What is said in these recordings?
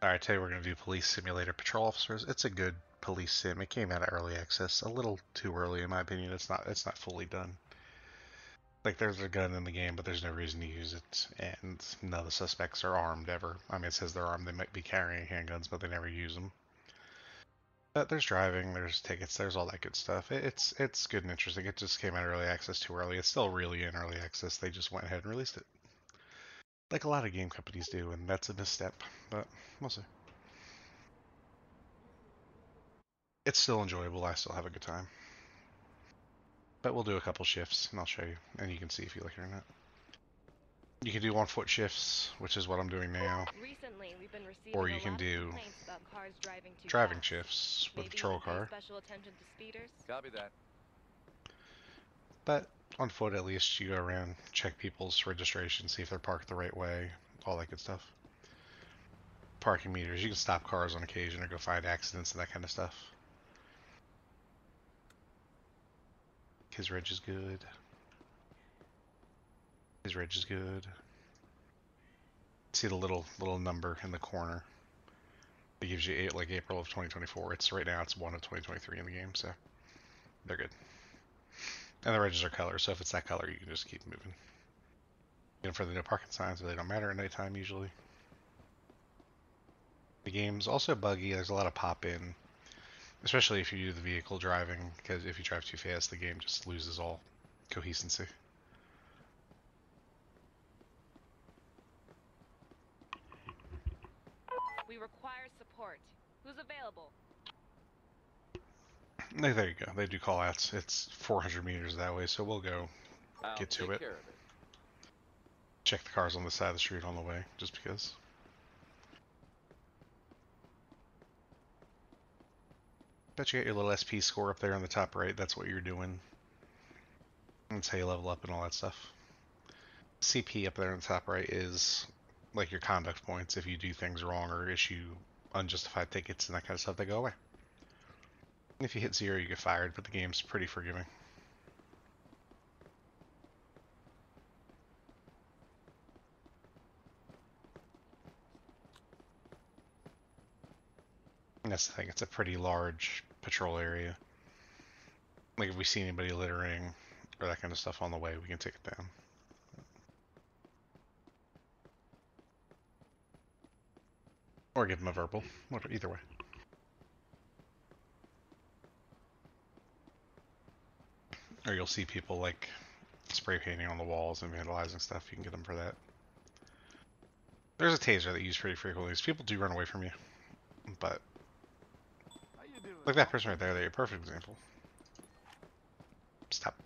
Alright, today we're going to do Police Simulator Patrol Officers. It's a good police sim. It came out of early access, a little too early in my opinion. It's not fully done. Like there's a gun in the game, but there's no reason to use it, and none of the suspects are armed ever. I mean, it says they're armed. They might be carrying handguns, but they never use them. But there's driving, there's tickets, there's all that good stuff. It's good and interesting. It just came out of early access too early. It's still really in early access. They just went ahead and released it, like a lot of game companies do, and that's a misstep. But we'll see. It's still enjoyable. I still have a good time. But we'll do a couple shifts, and I'll show you, and you can see if you like it or not. You can do on-foot shifts, which is what I'm doing now, Recently, we've been or receiving you a can lot of do complaints about cars driving too driving fast. shifts with a Maybe patrol you'd pay car. special attention to speeders? Copy that. But on foot, at least, you go around, check people's registration, see if they're parked the right way, all that good stuff. Parking meters, you can stop cars on occasion or go find accidents and that kind of stuff. His reg is good. His reg is good. See the little number in the corner. It gives you like April of 2024. It's right now it's 1 of 2023 in the game, so they're good. And the regs are color, so if it's that color, you can just keep moving. You know, for the no parking signs, they don't matter at nighttime usually. The game's also buggy. There's a lot of pop-in, especially if you do the vehicle driving, because if you drive too fast, the game just loses all coherency. We require support. Who's available? There you go. They do call outs. It's 400 meters that way, so we'll go I'll get to take it. care of it. Check the cars on the side of the street on the way, just because. Bet you got your little SP score up there on the top right. That's what you're doing. That's how you level up and all that stuff. CP up there on the top right is like your conduct points. If you do things wrong or issue unjustified tickets and that kind of stuff, they go away. If you hit 0, you get fired, but the game's pretty forgiving. And that's the thing, it's a pretty large patrol area. Like if we see anybody littering or that kind of stuff on the way, we can take it down. Or give them a verbal, whatever, either way. Or you'll see people like spray painting on the walls and vandalizing stuff. You can get them for that. There's a taser that you use pretty frequently. These people do run away from you, but like that person right there, they're a perfect example. Stop.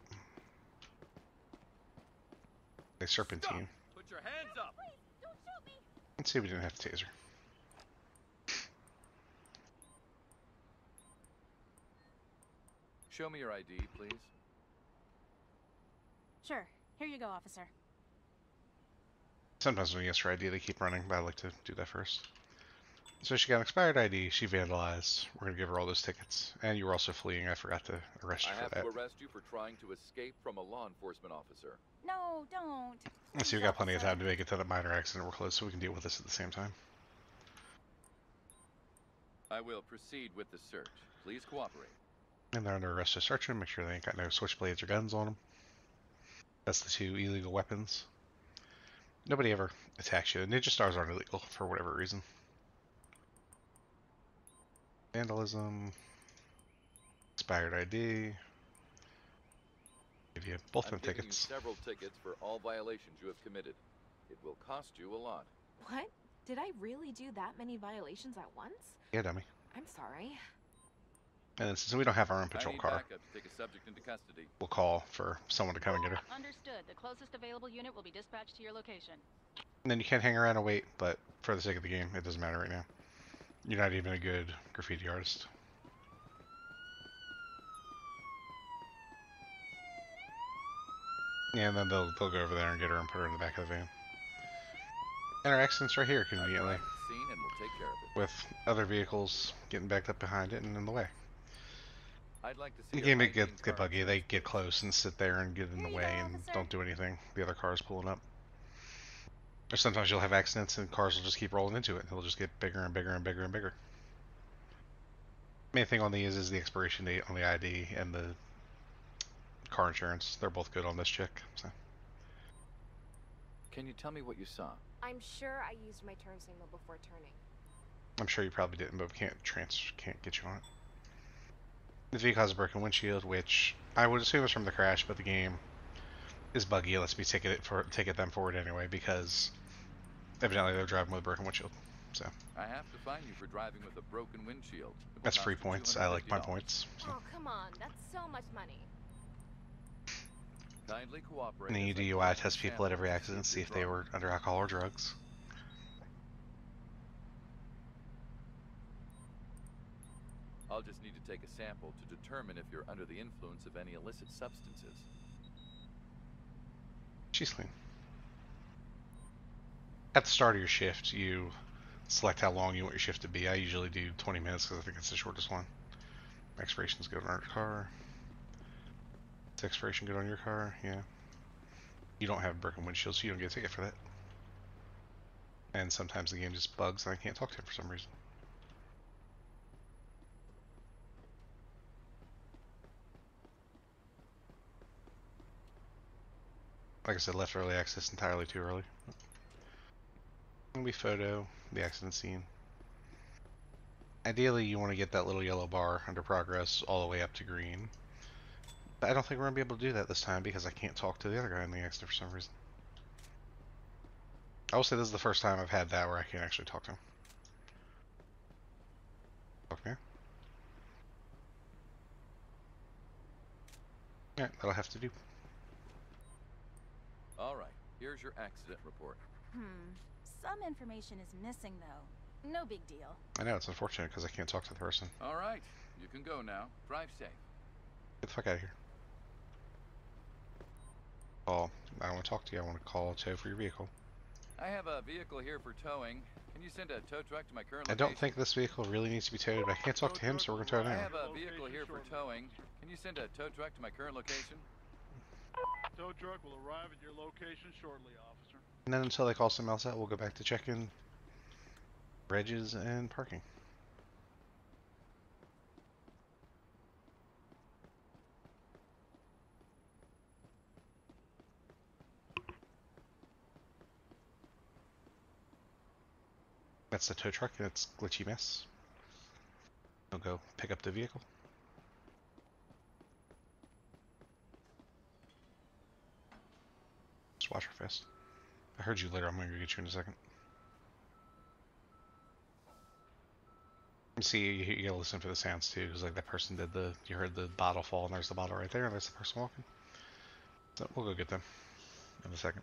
They serpentine. Put your hands up. Please, don't shoot me! Let's see if we didn't have to taser. Show me your ID, please. Sure. Here you go, officer. Sometimes when you ask for ID, they keep running, but I like to do that first. So she got an expired ID, she vandalized. We're going to give her all those tickets. And you were also fleeing, I forgot to arrest you I for have that. to arrest you for trying to escape from a law enforcement officer. No, don't. So we got plenty of time to make it to the minor accident we're close, so we can deal with this at the same time. I will proceed with the search. Please cooperate. And they're under arrest to search them, make sure they ain't got no switchblades or guns on them. That's the 2 illegal weapons. Nobody ever attacks you. Ninja stars aren't illegal for whatever reason. Vandalism. Expired ID. Give you both I'm them giving tickets. you several tickets for all violations you have committed. It will cost you a lot. What? Did I really do that many violations at once? Yeah, dummy. I'm sorry. And then since we don't have our own I patrol need car, backup to take a subject into custody. we'll call for someone to come and get her. Understood. The closest available unit will be dispatched to your location. And then you can hang around and wait, but for the sake of the game, it doesn't matter right now. You're not even a good graffiti artist. Yeah, and then they'll go over there and get her and put her in the back of the van. And our accident's right here, I've conveniently, arrived at the scene and will take care of it. with other vehicles getting backed up behind it and in the way. I'd like to see The your game ID get and car buggy. They insurance, get please. close and sit there and get in the Here you way go, and officer. don't do anything. The other car's pulling up. Or sometimes you'll have accidents and cars will just keep rolling into it. It'll just get bigger and bigger and bigger and bigger. Main thing on these is the expiration date on the ID and the car insurance. They're both good on this chick. So. Can you tell me what you saw? I'm sure I used my turn signal before turning. I'm sure you probably didn't, but we can't get you on it. The vehicle has a broken windshield, which I would assume is from the crash, but the game is buggy. It lets me ticket them for it anyway because evidently they're driving with a broken windshield. So I have to fine you for driving with a broken windshield. It will that's cost free you points. I like my $250. points. So. Oh, come on. That's so much money. Kindly cooperate. And then you as I DUI collect test people at every samples accident, if see you're if they drunk. were under alcohol or drugs. I'll just need to take a sample to determine if you're under the influence of any illicit substances. She's clean. At the start of your shift, you select how long you want your shift to be. I usually do 20 minutes because I think it's the shortest one. Expiration's good on our car. Is expiration good on your car? Yeah. You don't have a broken windshield, so you don't get a ticket for that. And sometimes the game just bugs and I can't talk to him for some reason. Like I said, left early access entirely too early. We photo the accident scene. Ideally, you want to get that little yellow bar under progress all the way up to green. But I don't think we're going to be able to do that this time because I can't talk to the other guy in the accident for some reason. I will say this is the first time I've had that where I can actually talk to him. Okay. Yeah, that'll have to do. All right, here's your accident report. Some information is missing, though. No big deal. I know, it's unfortunate because I can't talk to the person. All right, you can go now. Drive safe. Get the fuck out of here. Call. I don't want to talk to you. I want to call a tow for your vehicle. I have a vehicle here for towing. Can you send a tow truck to my current I location? don't think this vehicle really needs to be towed, but I can't talk to him, so we're going to tow it I anyway. have a vehicle here for towing. Can you send a tow truck to my current location? Tow truck will arrive at your location shortly, officer. And then until they call something else out, we'll go back to checking regs and parking. That's the tow truck and its glitchy mess. We'll go pick up the vehicle. Just watch her fast. I heard you later. I'm gonna go get you in a second. See, you gotta listen for the sounds too, because like that person did the. You heard the bottle fall, and there's the bottle right there, and there's the person walking. So we'll go get them in a second.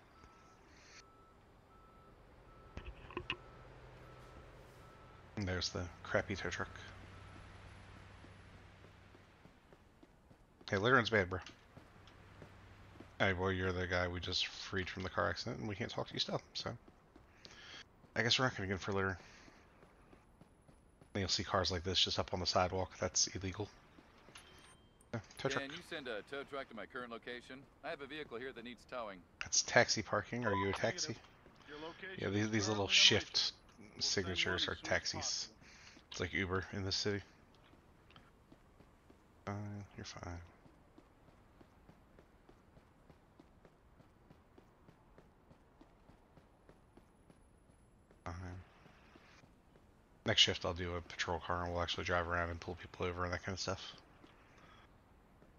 And there's the crappy tow truck. Hey, littering's bad, bro. Hey, boy, you're the guy we just freed from the car accident, and we can't talk to you still, so. I guess we're not gonna get in for littering. Then you'll see cars like this just up on the sidewalk. That's illegal. Yeah, tow truck. Can you send a tow truck to my current location? I have a vehicle here that needs towing. That's taxi parking. Are you a taxi? Your location Yeah, is these little currently shift unreachable. signatures We'll are send one as soon as taxis. possible. It's like Uber in this city. Fine, you're fine. Fine. Next shift I'll do a patrol car and we'll actually drive around and pull people over and that kind of stuff.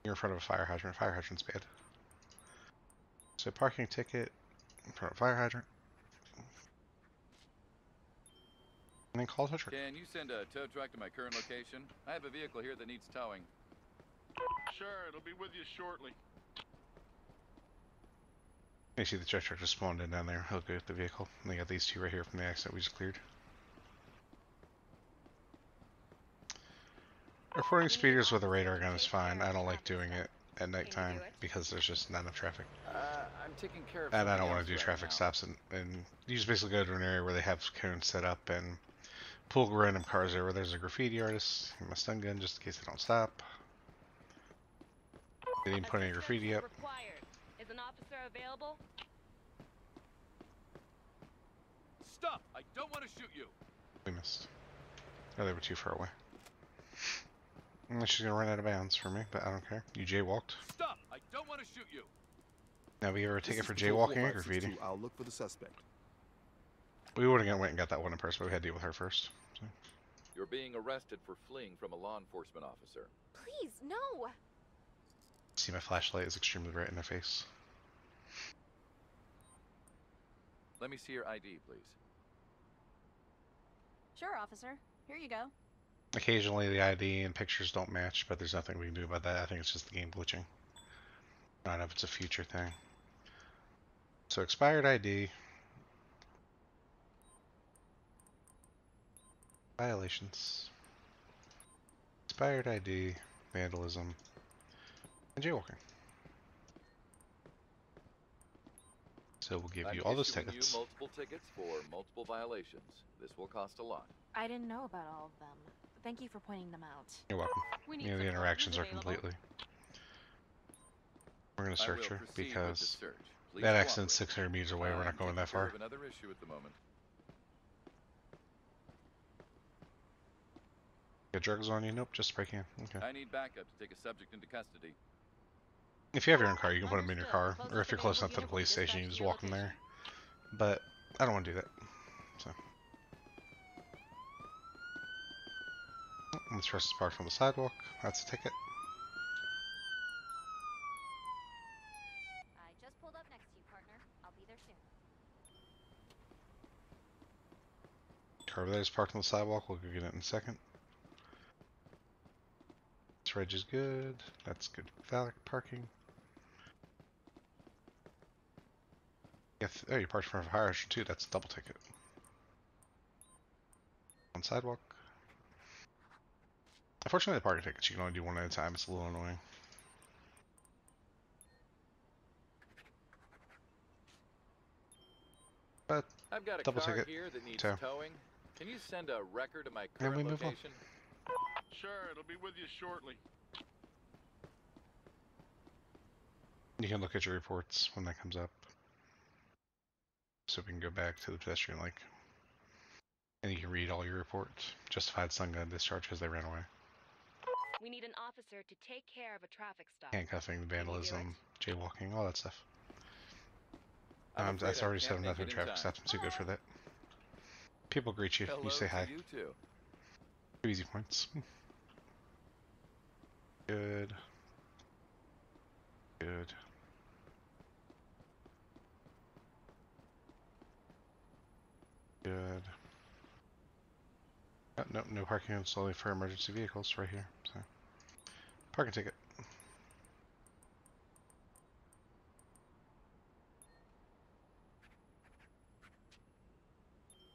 You're in front of a fire hydrant. Fire hydrant's bad. So parking ticket in front of a fire hydrant. And then call a tow truck. Can you send a tow truck to my current location? I have a vehicle here that needs towing. Sure, it'll be with you shortly. You see the tow truck just spawned in down there. He'll go with the vehicle. And they got these two right here from the accident we just cleared. Reporting speeders with a radar gun is fine. I don't like doing it at nighttime because there's just not enough traffic. I'm taking care of And I don't something want else to do right traffic now. stops, and you just basically go to an area where they have cones set up and pull random cars over. There's a graffiti artist, my stun gun just in case they don't stop. They didn't put any graffiti up. Required. Is an officer available? Stop! I don't want to shoot you. We missed. Oh, they were too far away. She's gonna run out of bounds for me, but I don't care. You jaywalked. Stop! I don't want to shoot you. Now we give her a ticket This for is Patrol jaywalking and graffiti. 4562. I'll look for the suspect. We would have went and got that one in person, but we had to deal with her first. So. You're being arrested for fleeing from a law enforcement officer. Please, no! See, my flashlight is extremely bright in their face. Let me see your ID, please. Sure, officer. Here you go. Occasionally the ID and pictures don't match, but there's nothing we can do about that. I think it's just the game glitching. I don't know if it's a future thing. So expired ID. Violations. Expired ID. Vandalism. And jaywalking. So we'll give I'm you all those issuing tickets. you multiple tickets for multiple violations. This will cost a lot. I didn't know about all of them. Thank you for pointing them out. You're welcome. We need Yeah, the support. interactions Who's are available? completely. We're gonna I search will her proceed with the because search. Please that accident's cooperate. 600 meters away. We're I'm not going that taking care far. of another issue at the moment. Got drugs on you? Nope, just spray can. Okay. I need backup to take a subject into custody. If you have your own car, you can put them in your car, Understood. or if you're close enough Closest to the police available station, you unit just will be walk them dispatched there. But I don't want to do that. So this person's parked on the sidewalk. That's a ticket. I just pulled up next to you, partner. I'll be there soon. Car over there is parked on the sidewalk. We'll go get it in a second. This reg is good. That's good. Valid parking. Yeah, oh, you parked in front of a fire hydrant too. That's a double ticket. On sidewalk. Unfortunately, the parking tickets you can only do one at a time. It's a little annoying. But I've got a Double car ticket. here that needs Tow. towing. Can you send a record of my Then we current move on. location? Sure, it'll be with you shortly. you can look at your reports when that comes up. So we can go back to the pedestrian link. And you can read all your reports. Justified stun gun discharge because they ran away. We need an officer to take care of a traffic stop. Handcuffing, vandalism, jaywalking, all that stuff. I'm afraid That's I already can't 7 make nothing it in traffic time. stops. I'm too good for that. People greet you. Hello You say to hi. you too. 2 easy points. Good. Good. Good. Oh, no, no parking only for emergency vehicles right here. So, parking ticket.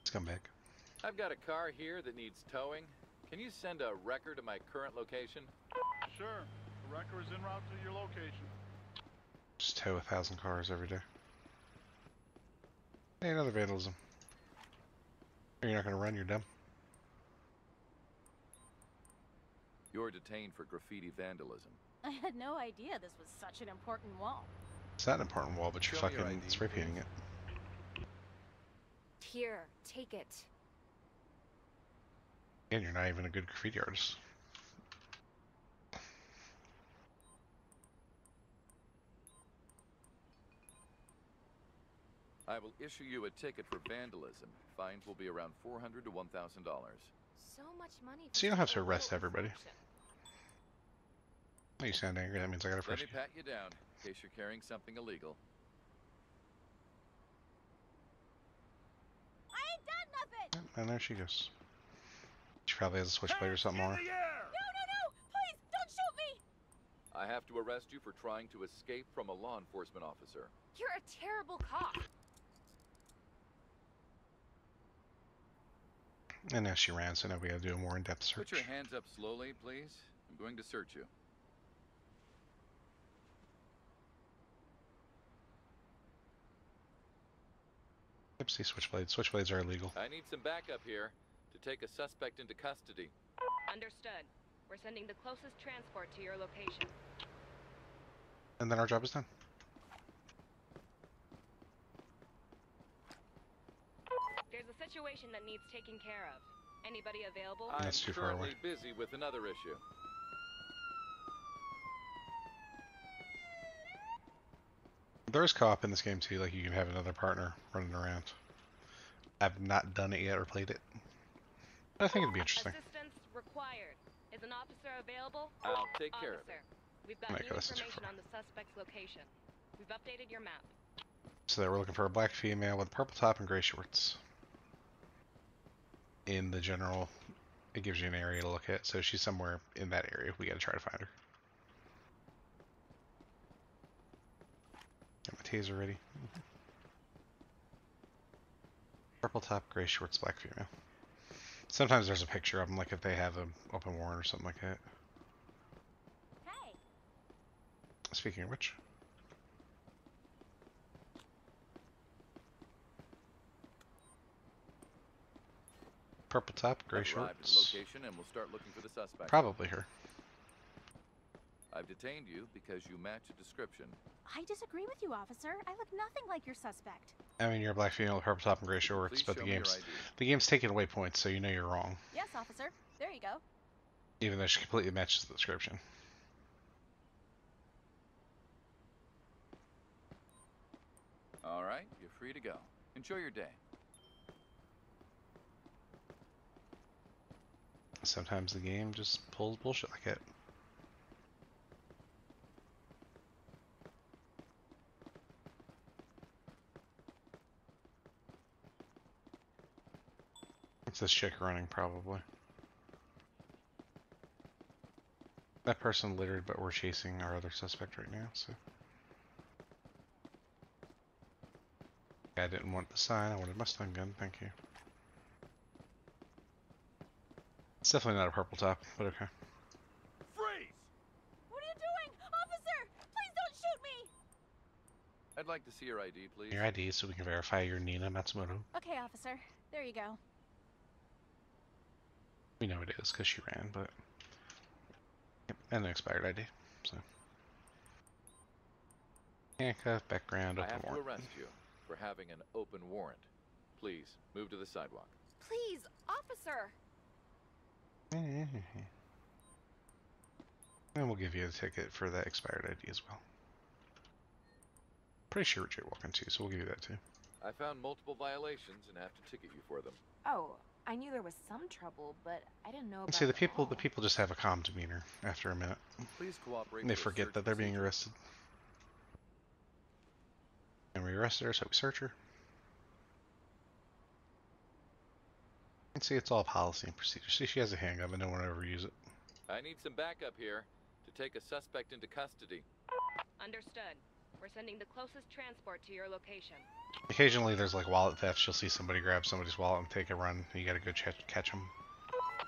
Let's come back. I've got a car here that needs towing. Can you send a record of my current location? Sure. The wrecker is en route to your location. Just tow 1,000 cars every day. Hey, another vandalism. You're not gonna run, you're dumb. You're detained for graffiti vandalism. I had no idea this was such an important wall. It's not an important wall, but you're Show me your fucking ID, spray painting it. Here, take it. And you're not even a good graffiti artist. I will issue you a ticket for vandalism. Fines will be around $400 to $1,000. So much money. So you don't have to such a arrest little everybody. infraction. Oh, you sound angry, that means I gotta Let frisk me pat you down in case you're carrying something illegal. I ain't done nothing! you. And there she goes. She probably has a switchblade or something on her. No, no, no! Please, don't shoot me! I have to arrest you for trying to escape from a law enforcement officer. You're a terrible cop. And now she ran, so now we gotta do a more in-depth search. Put your hands up slowly, please. I'm going to search you. Yep, see switchblades. Switchblades are illegal. I need some backup here to take a suspect into custody. Understood. We're sending the closest transport to your location. And then our job is done. There's a situation that needs taking care of. Anybody available? I'm That's too far away. currently busy with another issue. There's co-op in this game too, like you can have another partner running around. I've not done it yet or played it. But I think it'd be interesting. Assistance required. Is an officer available? I'll take care of it. Officer, we've got Okay, new that's too information far. on the suspect's location. We've updated your map. So that we're looking for a black female with purple top and gray shorts. In the general, it gives you an area to look at, so she's somewhere in that area. We gotta try to find her. Got my taser ready. Purple top, gray shorts, black female. Sometimes there's a picture of them, like if they have an open warrant or something like that. Hey, Speaking of which, purple top, gray I've arrived at the shorts. location and we'll start looking for the suspect. Probably her. I've detained you because you match a description. I disagree with you, officer. I look nothing like your suspect. I mean, you're a black female with purple top and gray shorts, Please but show the me your game's ID. taking away points, so you know you're wrong, Yes, officer. There you go. even though she completely matches the description. All right, you're free to go. Enjoy your day. Sometimes the game just pulls bullshit like that. It's this chick running, probably. That person littered, but we're chasing our other suspect right now, so. I didn't want the sign, I wanted my stun gun, thank you. It's definitely not a purple top, but okay. Freeze! What are you doing? Officer! Please don't shoot me! I'd like to see your ID, please. Your ID so we can verify you're Nina Matsumoto. Okay, officer. There you go. We know it is because she ran, but. Yep, and an expired ID, so. Handcuff, background, I open have to warrant. arrest you for having an open warrant. Please, move to the sidewalk. Please, officer. And we'll give you a ticket for that expired ID as well. Pretty sure we're jaywalking too, so we'll give you that too. I found multiple violations and have to ticket you for them. Oh, I knew there was some trouble, but I didn't know about See, the all. people just have a calm demeanor after a minute. Please cooperate. And they with the forget search that they're being procedure. arrested. And we arrested her, so we search her. And see, it's all policy and procedure. See, she has a handgun, but no one will ever use it. I need some backup here to take a suspect into custody. Understood. We're sending the closest transport to your location. Occasionally, there's like wallet thefts. You'll see somebody grab somebody's wallet and take a run. You gotta go catch them.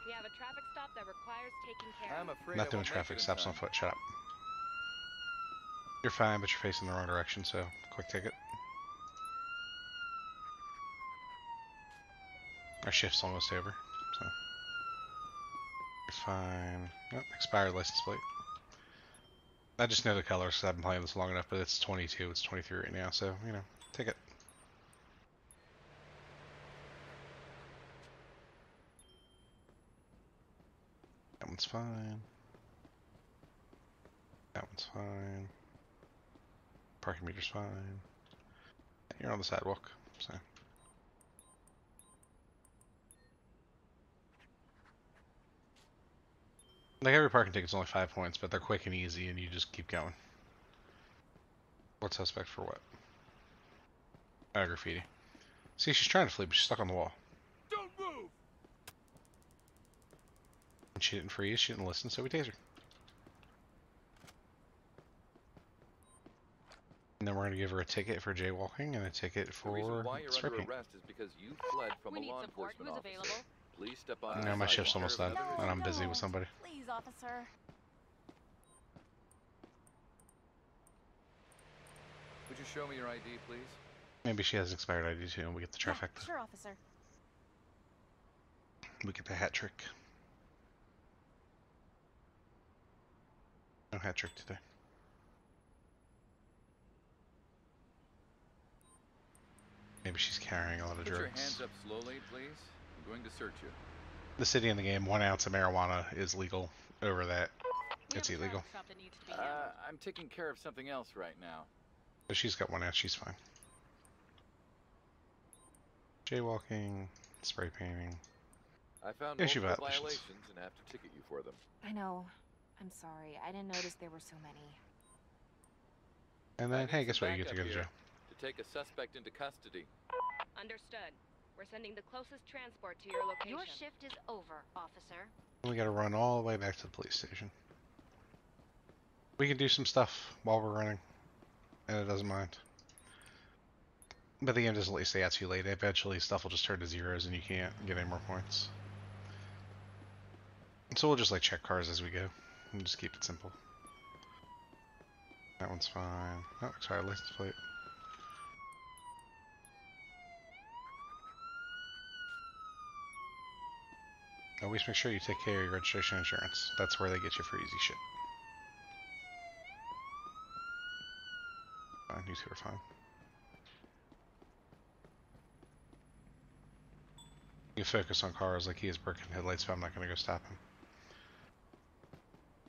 We have a traffic stop that requires taking care I'm of. afraid Not I doing won't make traffic it in stops on time. foot. Shut up. You're fine, but you're facing the wrong direction, so quick ticket. Our shift's almost over, so you're fine. Yep, expired license plate. I just know the colors because I've been playing this long enough, but it's 22, it's 23 right now, so, you know, ticket. That one's fine. That one's fine. Parking meter's fine. You're on the sidewalk, so. Like every parking ticket's only 5 points, but they're quick and easy, and you just keep going. What suspect for what? Graffiti. See, she's trying to flee, but she's stuck on the wall. Don't move! And she didn't freeze, she didn't listen, so we tased her. And then we're gonna give her a ticket for jaywalking and a ticket The reason for why you're spray under paint. arrest is because you fled from We a need law support. enforcement Who's officer. available? Please step on No, the my shift's sidewalk. almost done, Another and I'm busy don't. with somebody. Please, officer. Would you show me your ID, please? Maybe she has expired ID too, and we get the Yeah, trifecta. sure, officer. We get the hat trick. No hat trick today. Maybe she's carrying a lot of Put your drugs. hands up slowly, please. I'm going to search you. The city in the game, 1 ounce of marijuana is legal. Over that, We it's have a illegal. traffic stop that needs to be handled. I'm taking care of something else right now. But she's got 1 ounce, she's fine. Jaywalking, spray painting. I found Issue multiple violations. violations and have to ticket you for them. I know. I'm sorry. I didn't notice there were so many. And I then, need hey, some guess what? You get to backup go to here jail. to take a suspect into custody. Understood. We're sending the closest transport to your location. Your shift is over, officer. And we gotta run all the way back to the police station. We can do some stuff while we're running, and it doesn't mind. But the game doesn't let you stay out too late. Eventually, stuff will just turn to zeros, and you can't get any more points. So we'll just like check cars as we go, and just keep it simple. That one's fine. Oh, sorry, license plate. Always make sure you take care of your registration insurance. That's where they get you for easy shit. Fine, you two are fine. You can focus on cars like he has broken headlights, but I'm not going to go stop him.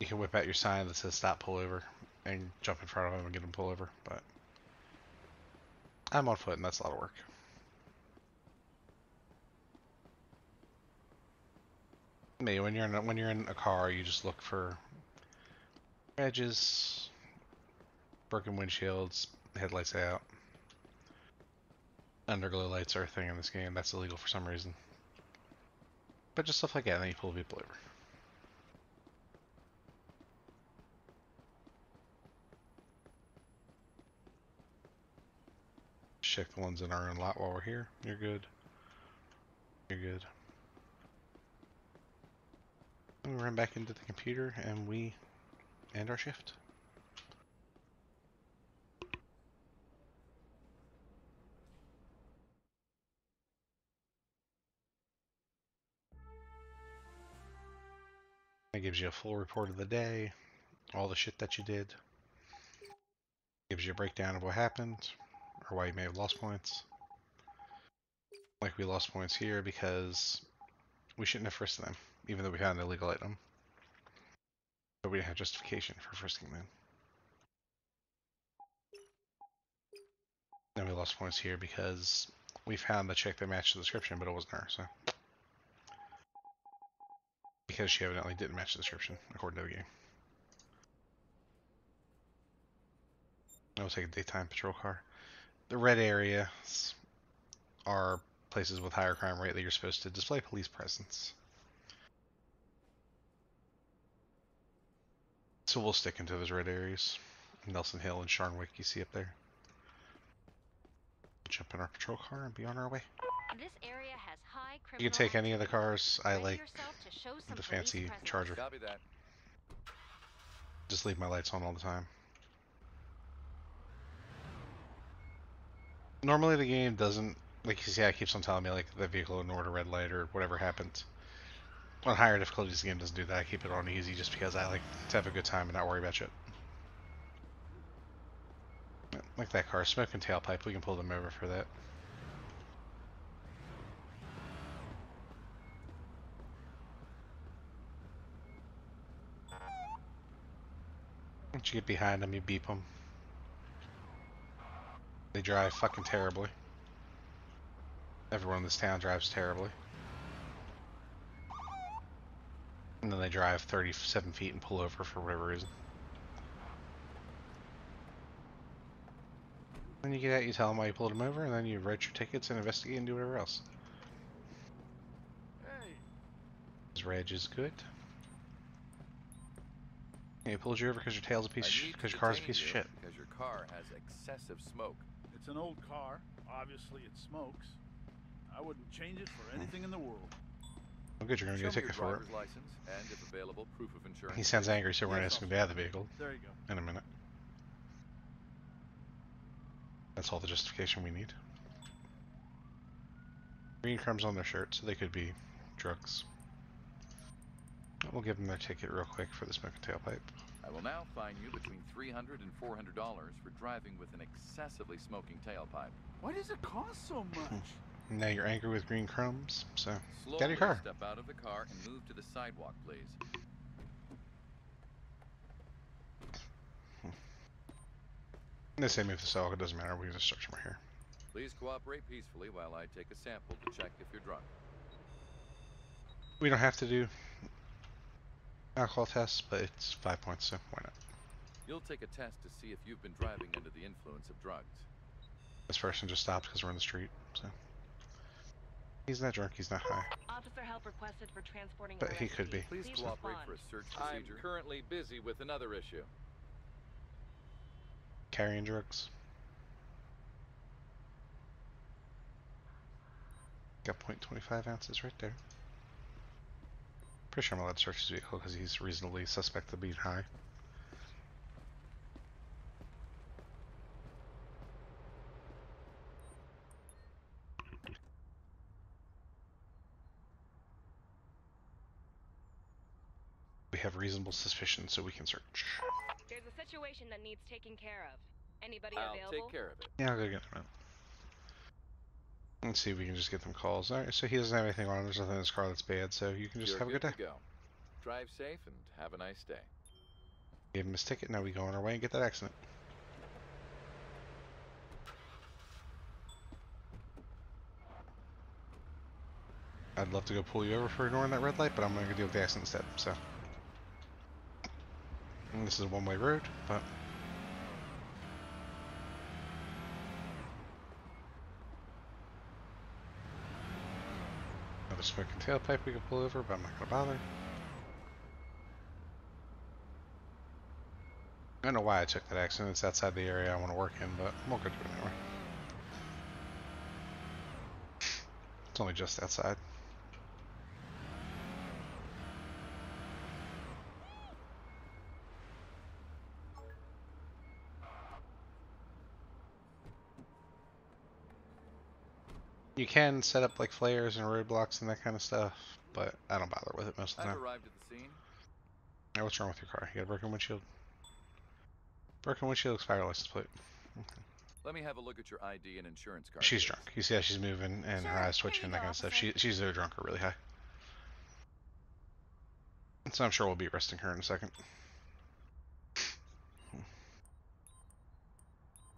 You can whip out your sign that says stop, pull over, and jump in front of him and get him pull over, but I'm on foot and that's a lot of work. Me, when you're in a car, you just look for edges, broken windshields, headlights out. Underglow lights are a thing in this game. That's illegal for some reason. But just stuff like that, and then you pull people over. Check the ones in our own lot while we're here. You're good. You're good. And we run back into the computer and we end our shift. It gives you a full report of the day, all the shit that you did. Gives you a breakdown of what happened, or why you may have lost points. Like we lost points here because we shouldn't have frisked them, even though we had an illegal item. But we didn't have justification for frisking them. Then we lost points here because we found the chick that matched the description, but it wasn't her, so. Because she evidently didn't match the description, according to the game. I will take a daytime patrol car. The red areas are places with higher crime rate that you're supposed to display police presence. So we'll stick into those red areas. Nelson Hill and Sharnwick you see up there. Jump in our patrol car and be on our way. This area has high criminal You can take any of the activity. cars. I Ready like yourself to show some the police fancy presence. Charger. Copy that. Just leave my lights on all the time. Normally the game doesn't, like you see, it keeps on telling me like the vehicle ignored a red light or whatever happened. On higher difficulties, the game doesn't do that. I keep it on easy just because I like to have a good time and not worry about shit. Like that car, smoking tailpipe, we can pull them over for that. Once you get behind them, you beep them. They drive fucking terribly. Everyone in this town drives terribly. And then they drive 37 feet and pull over for whatever reason. Then you get out, you tell them why you pulled them over, and then you write your tickets and investigate and do whatever else. Hey, His reg is good. Yeah, he pulled you over because your tail's a piece of shit, because your car's a piece of shit. Because your car has excessive smoke. it's an old car. Obviously, it smokes. I wouldn't change it for anything in the world. Oh good, you're gonna Show get a me your ticket for it. driver's license and, if available, proof of insurance. He sounds angry, so we're gonna Yes, ask him to get out of the vehicle There you go. in a minute. That's all the justification we need. Green crumbs on their shirt, so they could be drugs. We'll give them their ticket real quick for the smoking tailpipe. I will now fine you between $300 and $400 for driving with an excessively smoking tailpipe. Why does it cost so much? Now you're angry with green crumbs, so Slowly get out of your car. step out of the car and move to the sidewalk, please. They say move the sidewalk, it doesn't matter, we can just search them right here. Please cooperate peacefully while I take a sample to check if you're drunk. We don't have to do alcohol tests, but it's 5 points, so why not? You'll take a test to see if you've been driving under the influence of drugs. This person just stopped because we're in the street, so. He's not drunk, he's not high. Officer help requested for transporting. But he could be. Please cooperate respond. for a search I'm procedure. currently busy with another issue. Carrying drugs. Got 0.25 ounces right there. Pretty sure I'm allowed to search his vehicle because he's reasonably suspect of being high. We have reasonable suspicion, so we can search. There's a situation that needs taking care of. Anybody I'll available? take care of it. Yeah, I'll go get him out. Let's see if we can just get them calls. Alright, so he doesn't have anything on him. There's nothing in his car that's bad, so you can just You're have a good day. to go. Drive safe and have a nice day. Gave him his ticket, now we go on our way and get that accident. I'd love to go pull you over for ignoring that red light, but I'm going to deal with the accident instead, so. And this is a one-way road, but. Another smoking tailpipe we can pull over, but I'm not going to bother. I don't know why I took that accident. It's outside the area I want to work in, but we'll go do it anyway. It's only just outside. You can set up like flares and roadblocks and that kind of stuff, but I don't bother with it most of the I've time. arrived at the scene. Hey, what's wrong with your car? You got a broken windshield? Broken windshield, expired license plate. Okay. Let me have a look at your ID and insurance card. She's please. drunk. You see how she's moving and her Sure, eyes here twitching you and that go, kind of stuff. officer. She's either drunk or really high. So I'm sure we'll be arresting her in a second.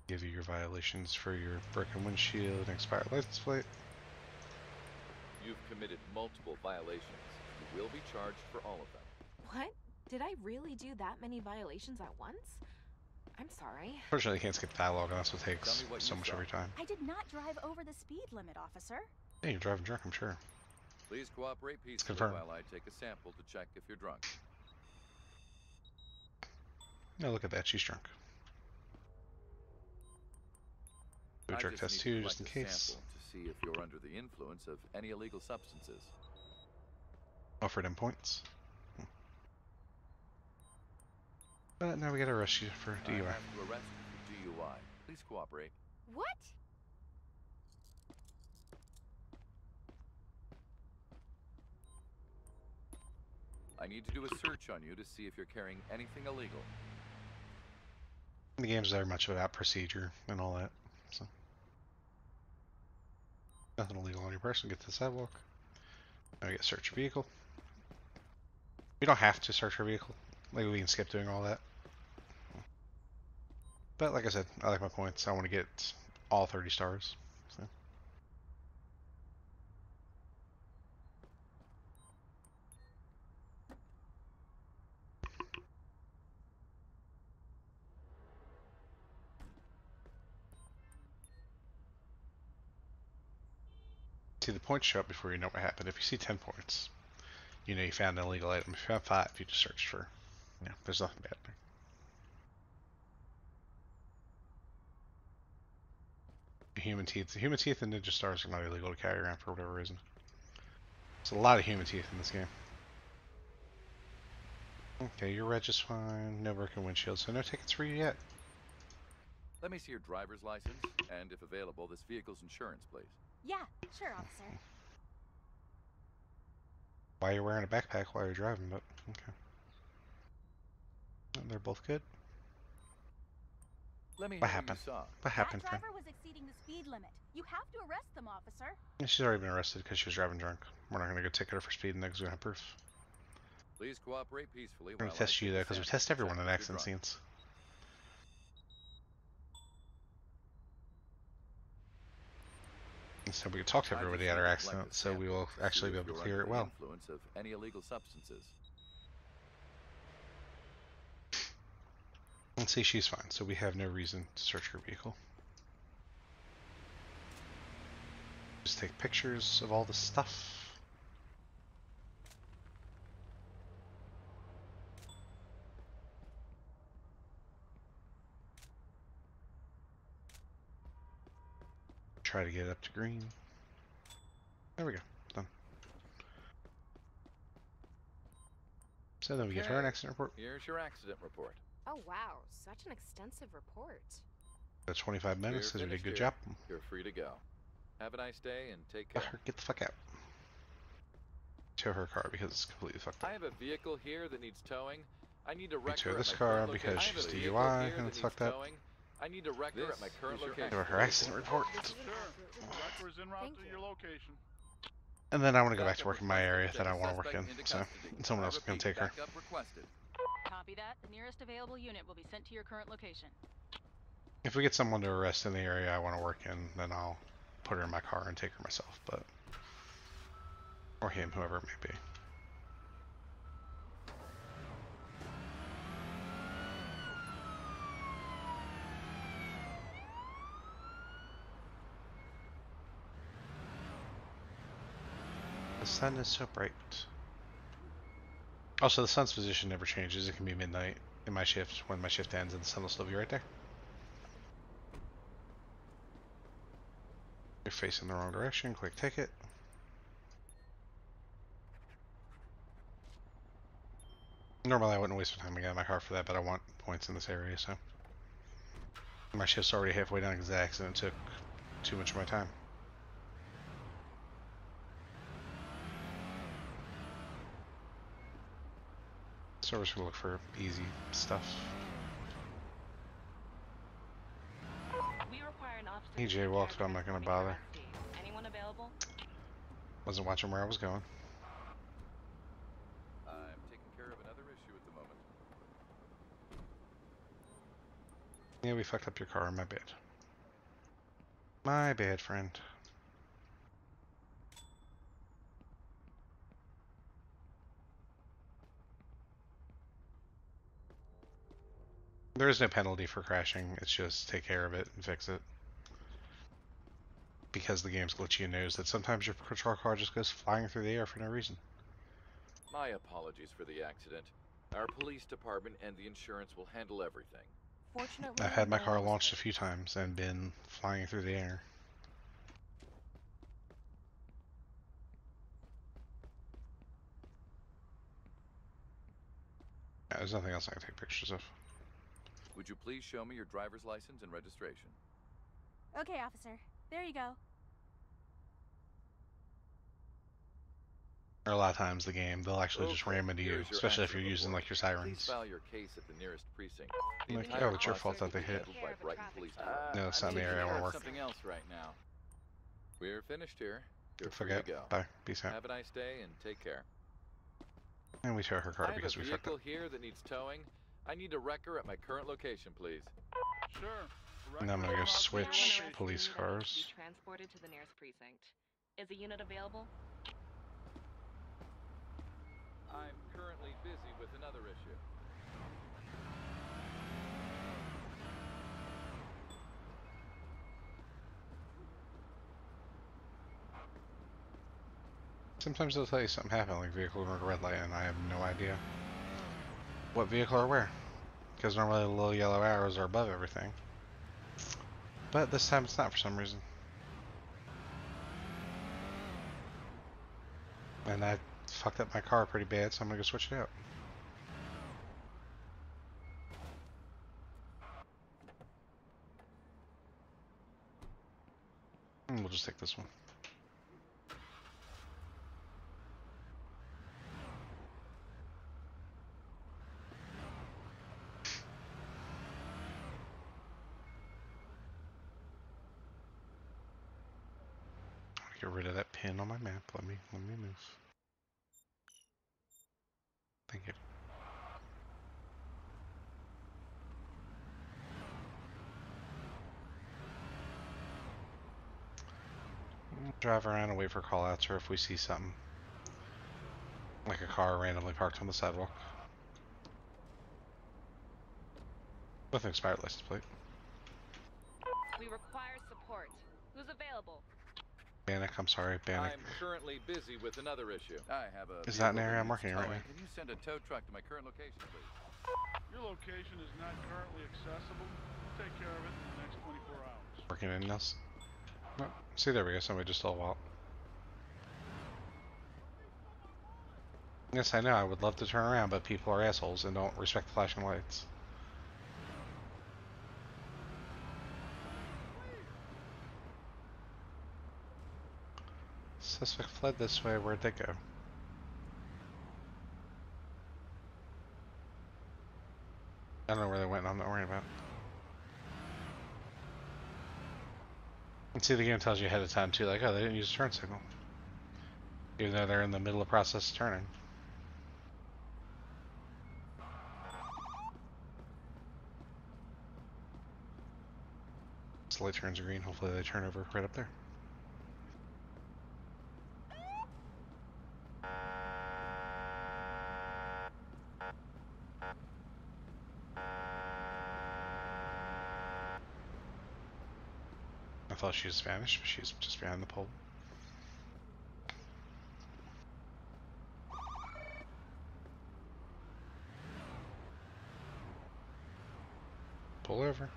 Give you your violations for your broken windshield and expired license plate. You've committed multiple violations. You will be charged for all of them. What? Did I really do that many violations at once? I'm sorry. Unfortunately, you can't skip dialogue, and that's what takes Tell me what so you much saw. every time. I did not drive over the speed limit, officer. Yeah, you're driving drunk, I'm sure. Please cooperate peacefully confirmed. while I take a sample to check if you're drunk. No, look at that, she's drunk. Do a I drug just test need to too, collect just in a case. sample to see if you're under the influence of any illegal substances. Offered him points. But now we gotta arrest you for I DUI. have to arrest you for DUI. Please cooperate. What? I need to do a search on you to see if you're carrying anything illegal. The game's very much about procedure and all that, so. Nothing illegal on your person, get to the sidewalk. Now we get search your vehicle. We don't have to search our vehicle. Like, we can skip doing all that. But like I said, I like my points. I want to get all 30 stars. So. See, the points show up before you know what happened. If you see 10 points, you know you found an illegal item. If you have 5, you just searched for, yeah, there's nothing bad there. Human teeth. The human teeth and ninja stars are not illegal to carry around for whatever reason. There's a lot of human teeth in this game. Okay, your reg is fine. No broken windshield, so no tickets for you yet. Let me see your driver's license and, if available, this vehicle's insurance, please. Yeah, sure, officer. Why you're wearing a backpack while you're driving, but okay. They're both good. Let me hear What what happened? you saw. What happened, That friend? driver was exceeding the speed limit. You have to arrest them, officer. Yeah, she's already been arrested because she was driving drunk. We're not going to go ticket her for speeding because we don't have proof. Please cooperate peacefully We're while going to test I you take though a because we sample test to everyone check in if accident you're drunk. scenes. And so we can talk to I everybody just at our need to collect accident, a so we sample will to see actually be if able to you're clear under it the well. influence of any illegal substances. And see, she's fine, so we have no reason to search her vehicle. Just take pictures of all the stuff. Try to get it up to green. There we go. Done. So then we give her an Okay. accident report. Here's your accident report. Oh wow, such an extensive report. That's 25 minutes. We're Says we did a finished good here. job. You're free to go. Have a nice day and take Let care. her get the fuck out. Tow her car because it's completely fucked up. I have a vehicle here that needs towing. I need a We wrecker tow at this my car current because location. she's I have a vehicle DUI here and that it's needs fucked up. towing. I need a wrecker This at my current is your location. Give her her accident report. This is an Sure. accurate The report. wrecker is en route Thank to you. your location. And then I want to go back to Backup work in my requested area to that take I a want to work in. suspect into So custody. someone I else can repeat, take her. backup requested. Copy that. The nearest available unit will be sent to your current location. If we get someone to arrest in the area I want to work in, then I'll put her in my car and take her myself. But or him, whoever it may be. The sun is so bright. Also, the sun's position never changes. It can be midnight in my shift. When my shift ends, and the sun will still be right there. You're facing the wrong direction. Quick ticket. Normally, I wouldn't waste my time to get in my car for that, but I want points in this area, so. My shift's already halfway done because the accident took too much of my time. So we're just gonna look for easy stuff. We require an officer. He jaywalked, but I'm not gonna bother. Anyone available? Wasn't watching where I was going. I'm taking care of another issue at the moment. Yeah, we fucked up your car. My bad. My bad, friend. There is no penalty for crashing. It's just take care of it and fix it. Because the game's glitchy and knows that sometimes your patrol car just goes flying through the air for no reason. My apologies for the accident. Our police department and the insurance will handle everything. Fortunately, I've had my no car one was launched a hurt. few times and been flying through the air. Yeah, there's nothing else I can take pictures of. Would you please show me your driver's license and registration? Okay, officer. There you go. Or a lot of times the game, they'll actually just Okay, ram into you, here's your especially if you're accident using report. like your Please sirens. file your case at the nearest precinct. The Like, entire oh, it's your process fault that they will be hit. handled by Brighton Police Department. No, it's I'm not in the taking area I care wanna of work. something else right now. We're finished here. You're free Forget. to go. Bye. Peace out. Have a nice day and take care. And we tow her car I have because a we fucked vehicle up. here that needs towing. I need a wrecker at my current location, please. Sure. The And I'm wrecker gonna is go en route to your switch location. police Be cars. transported to the nearest precinct. Is a unit available? I'm currently busy with another issue. Sometimes they'll tell you something happened, like vehicle going to red light, and I have no idea what vehicle or where. Because normally the little yellow arrows are above everything. But this time it's not for some reason. And I fucked up my car pretty bad, so I'm gonna go switch it out. And we'll just take this one. Get rid of that pin on my map. Let me move. Thank you. Drive around and wait for callouts, or if we see something. Like a car randomly parked on the sidewalk. With an expired license plate. We require support. Who's available? Bannock, I'm sorry, Bannock. I'm currently busy with another issue. I have a. Is that an vehicle area I'm needs working in right towing. now? Can you send a tow truck to my current location, please? Your location is not currently accessible. We'll take care of it in the next 24 hours. Working in this. Oh, see, there we go. Somebody just stole out. Yes, I know. I would love to turn around, but people are assholes and don't respect the flashing lights. Suspect fled this way. Where'd they go? I don't know where they went. I'm not worried about. And see, the game tells you ahead of time too, like, oh, they didn't use a turn signal, even though they're in the middle of process of turning. This light turns green. Hopefully, they turn over right up there. I thought she was Spanish, but she's just behind the pole. Pull over.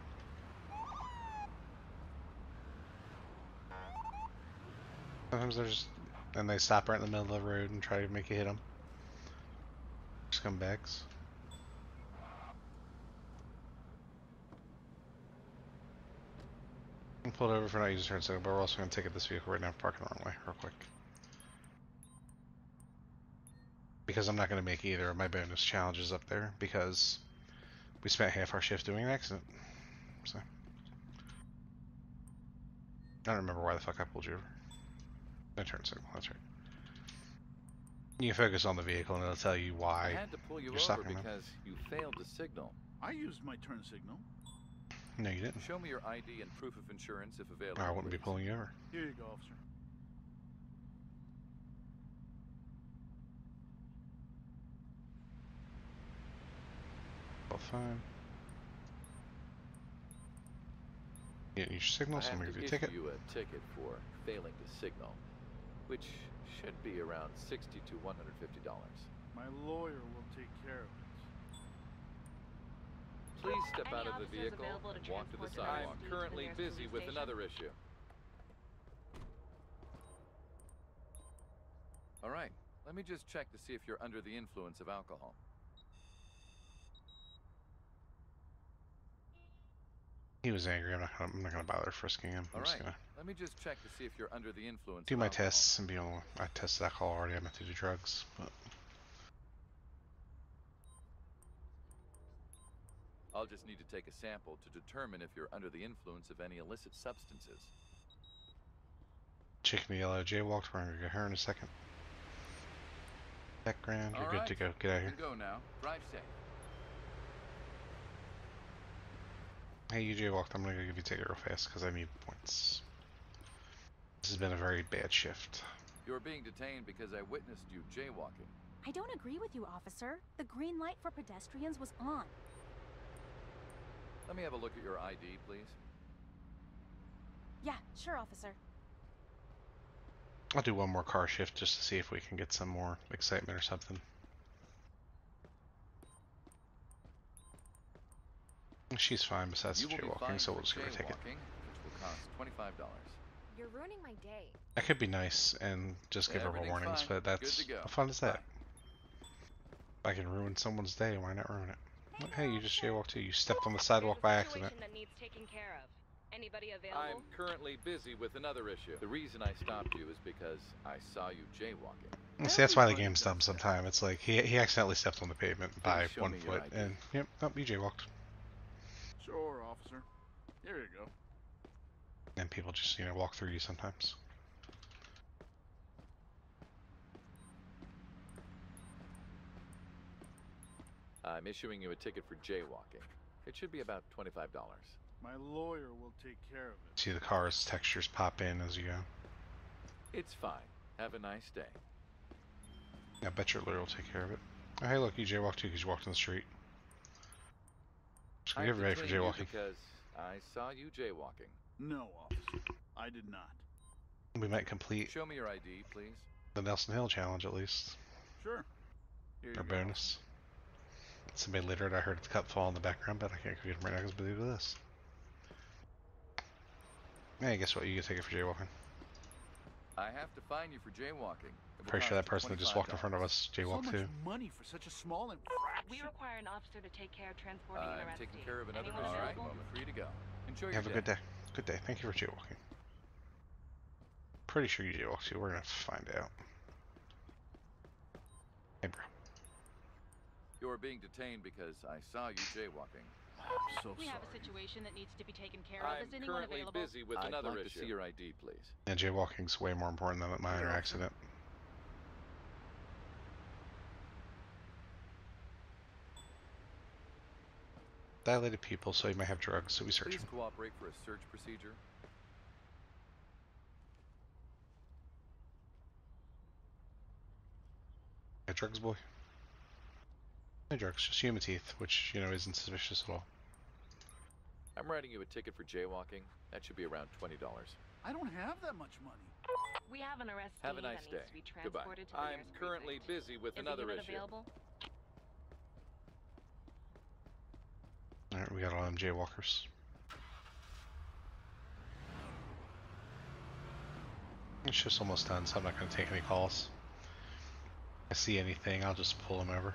Sometimes they're just, and they stop right in the middle of the road and try to make you hit them. Scumbags. I'm pulled over for not using turn signal, but we're also going to ticket this vehicle right now for parking the wrong way, real quick. Because I'm not going to make either of my bonus challenges up there, because we spent half our shift doing an accident. So I don't remember why the fuck I pulled you over. No turn signal, that's right. You can focus on the vehicle and it'll tell you why I had to pull you you're over stopping them. because you failed to signal. I used my turn signal. No, you didn't. Show me your ID and proof of insurance if available. I wouldn't be please. pulling you over. Here you go, officer. Well, fine. You didn't use your signal, I so I'm have going to to give you a issue ticket. you a ticket for failing to signal, which should be around $60 to $150. My lawyer will take care of it. Please step Any out of the officers vehicle available to and walk to the transport sidewalk. to I'm currently the nearest busy police with station? another issue. All right, let me just check to see if you're under the influence of alcohol. He was angry. I'm not gonna bother frisking him. I'm All just right, gonna let me just check to see if you're under the influence do of my alcohol. tests and be able. I tested alcohol already. I meant to do drugs, but I'll just need to take a sample to determine if you're under the influence of any illicit substances. chicken the yellow jaywalked. We're gonna get her in a second. Background, you're All good right, to go. Get out of you here. can go now. Drive safe. Hey, you jaywalked. I'm gonna go give you a ticket real fast because I need points. This has been a very bad shift. You're being detained because I witnessed you jaywalking. I don't agree with you, officer. The green light for pedestrians was on. Let me have a look at your ID, please. Yeah, sure, officer. I'll do one more car shift just to see if we can get some more excitement or something. She's fine besides You the will be jaywalking, fined so for we'll just give her a ticket. jaywalking, which will cost $25. You're ruining my day. I could be nice and just give her Everything's warnings, fine. but that's Good to go. how fun is that? Bye. If I can ruin someone's day, why not ruin it? Hey, you just jaywalked too. You stepped on the There's sidewalk a by situation accident. that needs taken care of. Anybody available? I'm currently busy with another issue. The reason I stopped you is because I saw you jaywalking. See, that's why the Everybody game's dumb does that. sometimes. It's like he accidentally stepped on the pavement by show 1 me your foot, ID. and yep, nope, you jaywalked. Sure, officer. Here you go. And people just walk through you sometimes. I'm issuing you a ticket for jaywalking. It should be about $25. My lawyer will take care of it. See the car's textures pop in as you go. It's fine. Have a nice day. I bet your lawyer will take care of it. Oh, hey, look, you jaywalked too because you walked in the street. Just gonna get ready for detained you jaywalking. because I saw you jaywalking. No, officer. I did not. We might complete Show me your ID, please. the Nelson Hill challenge at least. Sure. Here you Or go. bonus. Somebody littered. I heard the cup fall in the background, but I can't get him right now because I do this. Hey, guess what? You get a ticket for jaywalking. I have to fine you for jaywalking. It will Pretty sure that cost person you that just walked in front of us So jaywalked much too. money for such a small infraction. We require an officer to take care of transporting an I'm arrestee. taking care of another Anyone issue. All right, available? you're free to go. Enjoy your Have a day. good day. Good day. Thank you for jaywalking. Pretty sure you jaywalked too. We're gonna have to find out. Hey, bro. You're being detained because I saw you jaywalking. I'm so We have a sorry. situation that needs to be taken care of. I'm Is anyone currently available? busy with I'd another like to issue. see your ID, please. Yeah, jaywalking's way more important than a minor accident. Dilated pupil, so he might have drugs, so we search Please him. cooperate for a search procedure. Got drugs, boy? No drugs, just human teeth, which, you know, isn't suspicious at all. I'm writing you a ticket for jaywalking. That should be around $20. I don't have that much money. We have an arrestee Have a nice that day. needs to be Goodbye. transported to the I'm nearest currently precinct. busy with Is another the unit issue. available? Alright, we got all them jaywalkers. It's just almost done, so I'm not going to take any calls. If I see anything, I'll just pull them over.